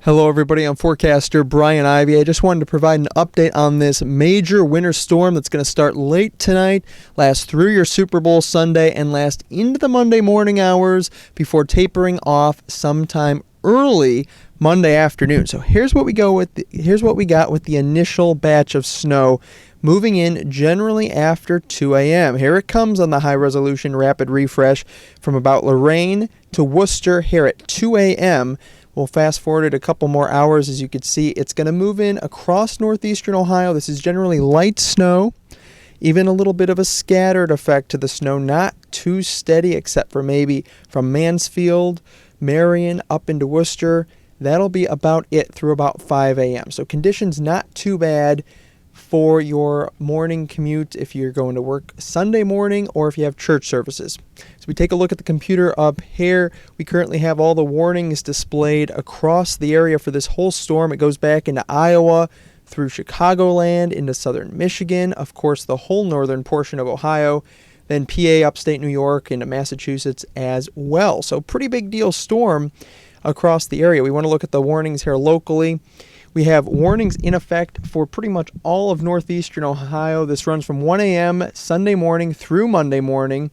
Hello everybody, I'm forecaster Brian Ivey. I just wanted to provide an update on this major winter storm that's going to start late tonight, last through your Super Bowl Sunday, and last into the Monday morning hours before tapering off sometime early Monday afternoon. So here's what we got with the initial batch of snow moving in generally after 2 a.m. Here it comes on the high-resolution rapid refresh from about Lorain to Worcester here at 2 a.m. We'll fast forward it a couple more hours. As you can see, it's going to move in across northeastern Ohio. This is generally light snow, even a little bit of a scattered effect to the snow, not too steady except for maybe from Mansfield, Marion, up into Worcester. That'll be about it through about 5 a.m. So conditions not too bad for your morning commute if you're going to work Sunday morning or if you have church services. So we take a look at the computer up here. We currently have all the warnings displayed across the area for this whole storm. It goes back into Iowa, through Chicagoland, into southern Michigan, of course the whole northern portion of Ohio, then PA, upstate New York, into Massachusetts as well. So pretty big deal storm across the area. We want to look at the warnings here locally. We have warnings in effect for pretty much all of northeastern Ohio. This runs from 1 a.m. Sunday morning through Monday morning,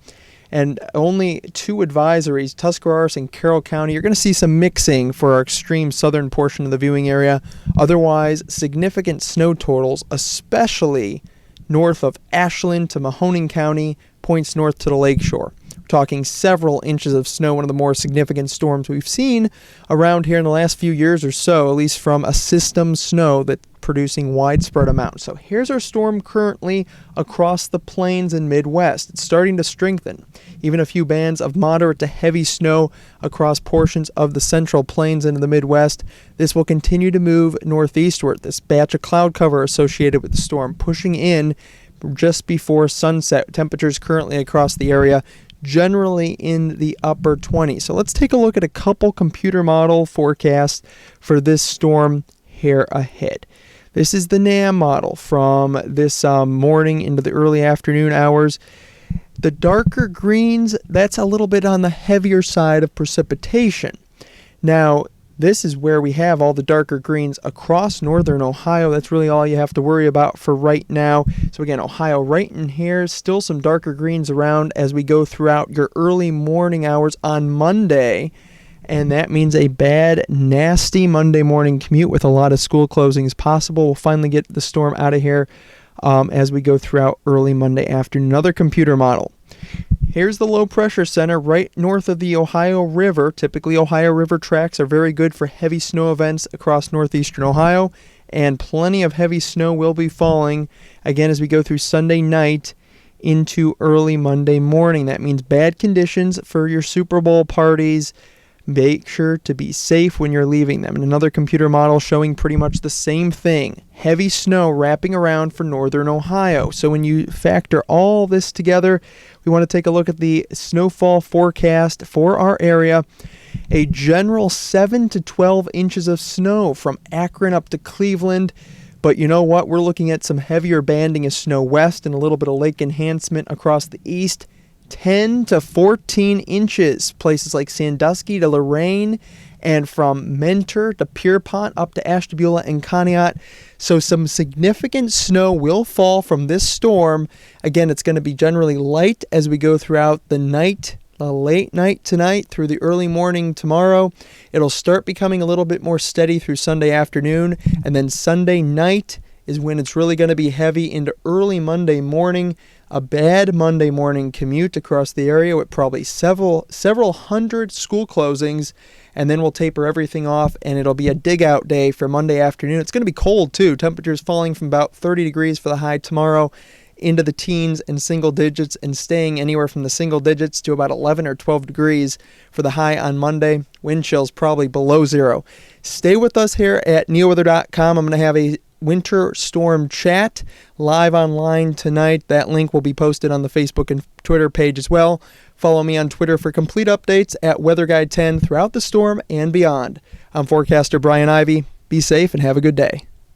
and only two advisories, Tuscarawas and Carroll County. You're going to see some mixing for our extreme southern portion of the viewing area. Otherwise, significant snow totals, especially north of Ashland to Mahoning County, points north to the lakeshore. We're talking several inches of snow, one of the more significant storms we've seen around here in the last few years or so, at least from a system snow that's producing widespread amounts. So here's our storm currently across the plains and Midwest. It's starting to strengthen. Even a few bands of moderate to heavy snow across portions of the central plains into the Midwest. This will continue to move northeastward. This batch of cloud cover associated with the storm pushing in just before sunset. Temperatures currently across the area generally in the upper 20s. So let's take a look at a couple computer model forecasts for this storm here ahead. This is the NAM model from this morning into the early afternoon hours. The darker greens, that's a little bit on the heavier side of precipitation. Now, this is where we have all the darker greens across northern Ohio. That's really all you have to worry about for right now. So again, Ohio right in here, still some darker greens around as we go throughout your early morning hours on Monday. And that means a bad, nasty Monday morning commute with a lot of school closings possible. We'll finally get the storm out of here as we go throughout early Monday afternoon. Another computer model. Here's the low pressure center right north of the Ohio River. Typically, Ohio River tracks are very good for heavy snow events across northeastern Ohio, and plenty of heavy snow will be falling again as we go through Sunday night into early Monday morning. That means bad conditions for your Super Bowl parties. Make sure to be safe when you're leaving them. And another computer model showing pretty much the same thing. Heavy snow wrapping around for northern Ohio. So when you factor all this together, we want to take a look at the snowfall forecast for our area. A general 7 to 12 inches of snow from Akron up to Cleveland. But you know what? We're looking at some heavier banding of snow west and a little bit of lake enhancement across the east. 10 to 14 inches, places like Sandusky to Lorain, and from Mentor to Pierpont up to Ashtabula and Conneaut. So some significant snow will fall from this storm. Again, it's going to be generally light as we go throughout the night, the late night tonight through the early morning tomorrow. It'll start becoming a little bit more steady through Sunday afternoon, and then Sunday night is when it's really going to be heavy into early Monday morning. A bad Monday morning commute across the area with probably several hundred school closings, and then we'll taper everything off, and it'll be a dig-out day for Monday afternoon. It's going to be cold, too. Temperatures falling from about 30 degrees for the high tomorrow into the teens and single digits, and staying anywhere from the single digits to about 11 or 12 degrees for the high on Monday. Wind chills probably below zero. Stay with us here at neoweather.com. I'm going to have a winter storm chat live online tonight. That link will be posted on the Facebook and Twitter page as well. Follow me on Twitter for complete updates at WeatherGuide10 throughout the storm and beyond. I'm forecaster Brian Ivey. Be safe and have a good day.